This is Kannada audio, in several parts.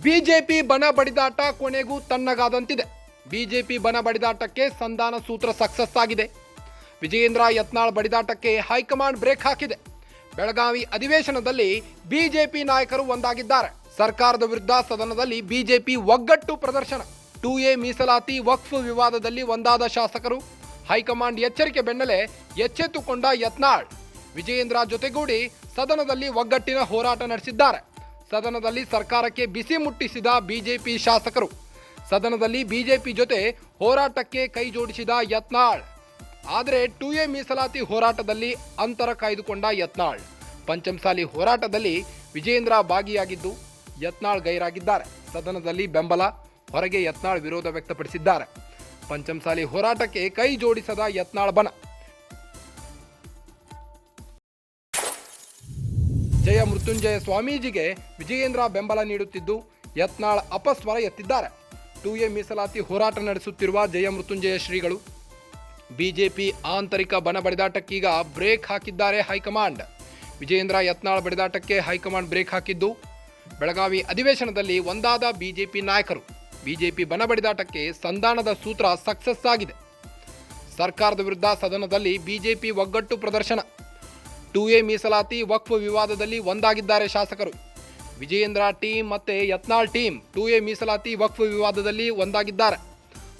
ಬಿಜೆಪಿ ಬಣ ಬಡಿದಾಟ ಕೊನೆಗೂ ತಣ್ಣಗಾದಂತಿದೆ. ಬಿಜೆಪಿ ಬಣ ಬಡಿದಾಟಕ್ಕೆ ಸಂಧಾನ ಸೂತ್ರ ಸಕ್ಸಸ್ ಆಗಿದೆ. ವಿಜಯೇಂದ್ರ ಯತ್ನಾಳ್ ಬಡಿದಾಟಕ್ಕೆ ಹೈಕಮಾಂಡ್ ಬ್ರೇಕ್ ಹಾಕಿದೆ. ಬೆಳಗಾವಿ ಅಧಿವೇಶನದಲ್ಲಿ ಬಿಜೆಪಿ ನಾಯಕರು ಒಂದಾಗಿದ್ದಾರೆ. ಸರ್ಕಾರದ ವಿರುದ್ಧ ಸದನದಲ್ಲಿ ಬಿಜೆಪಿ ಒಗ್ಗಟ್ಟು ಪ್ರದರ್ಶನ. 2A ಮೀಸಲಾತಿ ವಕ್ಫ್ ವಿವಾದದಲ್ಲಿ ಒಂದಾದ ಶಾಸಕರು. ಹೈಕಮಾಂಡ್ ಎಚ್ಚರಿಕೆ ಬೆನ್ನಲ್ಲೇ ಎಚ್ಚೆತ್ತುಕೊಂಡ ಯತ್ನಾಳ್ ವಿಜಯೇಂದ್ರ ಜೊತೆಗೂಡಿ ಸದನದಲ್ಲಿ ಒಗ್ಗಟ್ಟಿನ ಹೋರಾಟ ನಡೆಸಿದ್ದಾರೆ. ಸದನದಲ್ಲಿ ಸರ್ಕಾರಕ್ಕೆ ಬಿಸಿ ಮುಟ್ಟಿಸಿದ ಬಿಜೆಪಿ ಶಾಸಕರು. ಸದನದಲ್ಲಿ ಬಿಜೆಪಿ ಜೊತೆ ಹೋರಾಟಕ್ಕೆ ಕೈ ಜೋಡಿಸಿದ ಯತ್ನಾಳ್. ಆದರೆ 2A ಮೀಸಲಾತಿ ಹೋರಾಟದಲ್ಲಿ ಅಂತರ ಕಾಯ್ದುಕೊಂಡ ಯತ್ನಾಳ್. ಪಂಚಮಸಾಲಿ ಹೋರಾಟದಲ್ಲಿ ವಿಜಯೇಂದ್ರ ಭಾಗಿಯಾಗಿದ್ದು ಯತ್ನಾಳ್ ಗೈರಾಗಿದ್ದಾರೆ. ಸದನದಲ್ಲಿ ಬೆಂಬಲ, ಹೊರಗೆ ಯತ್ನಾಳ್ ವಿರೋಧ ವ್ಯಕ್ತಪಡಿಸಿದ್ದಾರೆ. ಪಂಚಮಸಾಲಿ ಹೋರಾಟಕ್ಕೆ ಕೈ ಜೋಡಿಸದ ಯತ್ನಾಳ್ ಬಣ. ಜಯ ಮೃತ್ಯುಂಜಯ ಸ್ವಾಮೀಜಿಗೆ ವಿಜಯೇಂದ್ರ ಬೆಂಬಲ ನೀಡುತ್ತಿದ್ದು ಯತ್ನಾಳ್ ಅಪಸ್ವರ ಎತ್ತಿದ್ದಾರೆ. 2A ಮೀಸಲಾತಿ ಹೋರಾಟ ನಡೆಸುತ್ತಿರುವ ಜಯ ಮೃತ್ಯುಂಜಯ ಶ್ರೀಗಳು ಬಿಜೆಪಿ ಆಂತರಿಕ ಬಣ ಬಡಿದಾಟಕ್ಕೀಗ ಬ್ರೇಕ್ ಹಾಕಿದ್ದಾರೆ ಹೈಕಮಾಂಡ್. ವಿಜಯೇಂದ್ರ ಯತ್ನಾಳ್ ಬಡಿದಾಟಕ್ಕೆ ಹೈಕಮಾಂಡ್ ಬ್ರೇಕ್ ಹಾಕಿದ್ದು ಬೆಳಗಾವಿ ಅಧಿವೇಶನದಲ್ಲಿ ಒಂದಾದ ಬಿಜೆಪಿ ನಾಯಕರು. ಬಿಜೆಪಿ ಬಣ ಬಡಿದಾಟಕ್ಕೆ ಸಂಧಾನದ ಸೂತ್ರ ಸಕ್ಸಸ್ ಆಗಿದೆ. ಸರ್ಕಾರದ ವಿರುದ್ಧ ಸದನದಲ್ಲಿ ಬಿಜೆಪಿ ಒಗ್ಗಟ್ಟು ಪ್ರದರ್ಶನ. 2A ಮೀಸಲಾತಿ ವಕ್ಫ್ ವಿವಾದದಲ್ಲಿ ಒಂದಾಗಿದ್ದಾರೆ ಶಾಸಕರು. ವಿಜಯೇಂದ್ರ ಟೀಮ್ ಮತ್ತು ಯತ್ನಾಳ್ ಟೀಮ್ 2A ಮೀಸಲಾತಿ ವಕ್ಫ್ ವಿವಾದದಲ್ಲಿ ಒಂದಾಗಿದ್ದಾರೆ.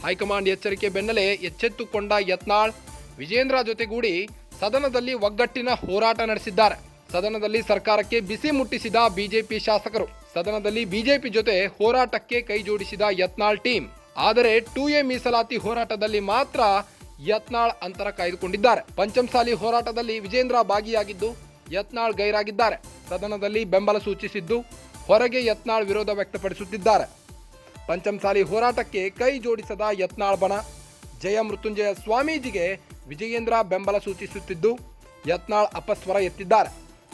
ಹೈಕಮಾಂಡ್ ಎಚ್ಚರಿಕೆ ಬೆನ್ನಲ್ಲೇ ಎಚ್ಚೆತ್ತುಕೊಂಡ ಯತ್ನಾಳ್ ವಿಜಯೇಂದ್ರ ಜೊತೆಗೂಡಿ ಸದನದಲ್ಲಿ ಒಗ್ಗಟ್ಟಿನ ಹೋರಾಟ ನಡೆಸಿದ್ದಾರೆ. ಸದನದಲ್ಲಿ ಸರ್ಕಾರಕ್ಕೆ ಬಿಸಿ ಮುಟ್ಟಿಸಿದ ಬಿಜೆಪಿ ಶಾಸಕರು. ಸದನದಲ್ಲಿ ಬಿಜೆಪಿ ಜೊತೆ ಹೋರಾಟಕ್ಕೆ ಕೈ ಜೋಡಿಸಿದ ಯತ್ನಾಳ್ ಟೀಮ್. ಆದರೆ 2A ಮೀಸಲಾತಿ ಹೋರಾಟದಲ್ಲಿ ಮಾತ್ರ ಯತ್ನಾಳ್ ಅಂತರ ಕಾಯ್ದುಕೊಂಡಿದ್ದಾರೆ. ಪಂಚಮಸಾಲಿ ಹೋರಾಟದಲ್ಲಿ ವಿಜಯೇಂದ್ರ ಭಾಗಿಯಾಗಿದ್ದು ಯತ್ನಾಳ್ ಗೈರಾಗಿದ್ದಾರೆ. ಸದನದಲ್ಲಿ ಬೆಂಬಲ ಸೂಚಿಸಿದ್ದು ಹೊರಗೆ ಯತ್ನಾಳ್ ವಿರೋಧ ವ್ಯಕ್ತಪಡಿಸುತ್ತಿದ್ದಾರೆ. ಪಂಚಮಸಾಲಿ ಹೋರಾಟಕ್ಕೆ ಕೈ ಜೋಡಿಸದ ಯತ್ನಾಳ್ ಬಣ. ಜಯ ಮೃತ್ಯುಂಜಯ ಸ್ವಾಮೀಜಿಗೆ ವಿಜಯೇಂದ್ರ ಬೆಂಬಲ ಸೂಚಿಸುತ್ತಿದ್ದು ಯತ್ನಾಳ್ ಅಪಸ್ವರ ಎತ್ತಿದ್ದಾರೆ.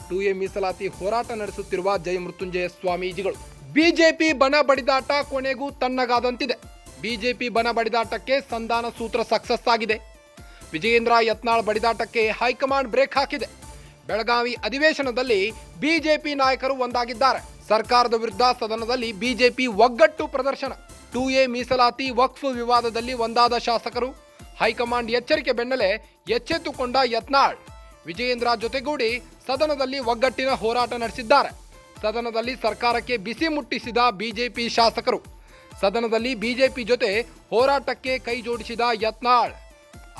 2A ಮೀಸಲಾತಿ ಹೋರಾಟ ನಡೆಸುತ್ತಿರುವ ಜಯ ಮೃತ್ಯುಂಜಯ ಸ್ವಾಮೀಜಿಗಳು. ಬಿಜೆಪಿ ಬಣ ಬಡಿದಾಟ ಕೊನೆಗೂ ತಣ್ಣಗಾದಂತಿದೆ. ಬಿಜೆಪಿ ಬಣ ಬಡಿದಾಟಕ್ಕೆ ಸಂಧಾನ ಸೂತ್ರ ಸಕ್ಸಸ್ ಆಗಿದೆ. ವಿಜಯೇಂದ್ರ ಯತ್ನಾಳ್ ಬಡಿದಾಟಕ್ಕೆ ಹೈಕಮಾಂಡ್ ಬ್ರೇಕ್ ಹಾಕಿದೆ. ಬೆಳಗಾವಿ ಅಧಿವೇಶನದಲ್ಲಿ ಬಿಜೆಪಿ ನಾಯಕರು ಒಂದಾಗಿದ್ದಾರೆ. ಸರ್ಕಾರದ ವಿರುದ್ಧ ಸದನದಲ್ಲಿ ಬಿಜೆಪಿ ಒಗ್ಗಟ್ಟು ಪ್ರದರ್ಶನ. 2A ಮೀಸಲಾತಿ ವಕ್ಫ್ ವಿವಾದದಲ್ಲಿ ಒಂದಾದ ಶಾಸಕರು. ಹೈಕಮಾಂಡ್ ಎಚ್ಚರಿಕೆ ಬೆನ್ನಲ್ಲೇ ಎಚ್ಚೆತ್ತುಕೊಂಡ ಯತ್ನಾಳ್ ವಿಜಯೇಂದ್ರ ಜೊತೆಗೂಡಿ ಸದನದಲ್ಲಿ ಒಗ್ಗಟ್ಟಿನ ಹೋರಾಟ ನಡೆಸಿದ್ದಾರೆ. ಸದನದಲ್ಲಿ ಸರ್ಕಾರಕ್ಕೆ ಬಿಸಿ ಮುಟ್ಟಿಸಿದ ಬಿಜೆಪಿ ಶಾಸಕರು. ಸದನದಲ್ಲಿ ಬಿಜೆಪಿ ಜೊತೆ ಹೋರಾಟಕ್ಕೆ ಕೈ ಜೋಡಿಸಿದ ಯತ್ನಾಳ್.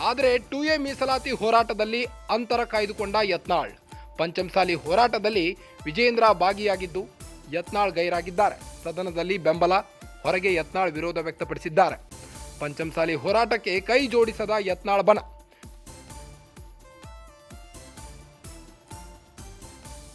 ಆದರೆ 2A ಮೀಸಲಾತಿ ಹೋರಾಟದಲ್ಲಿ ಅಂತರ ಕಾಯ್ದುಕೊಂಡ ಯತ್ನಾಳ್. ಪಂಚಮಸಾಲಿ ಹೋರಾಟದಲ್ಲಿ ವಿಜಯೇಂದ್ರ ಭಾಗಿಯಾಗಿದ್ದು ಯತ್ನಾಳ್ ಗೈರಾಗಿದ್ದಾರೆ. ಸದನದಲ್ಲಿ ಬೆಂಬಲ, ಹೊರಗೆ ಯತ್ನಾಳ್ ವಿರೋಧ ವ್ಯಕ್ತಪಡಿಸಿದ್ದಾರೆ. ಪಂಚಮಸಾಲಿ ಹೋರಾಟಕ್ಕೆ ಕೈ ಜೋಡಿಸದ ಯತ್ನಾಳ್ ಬಣ.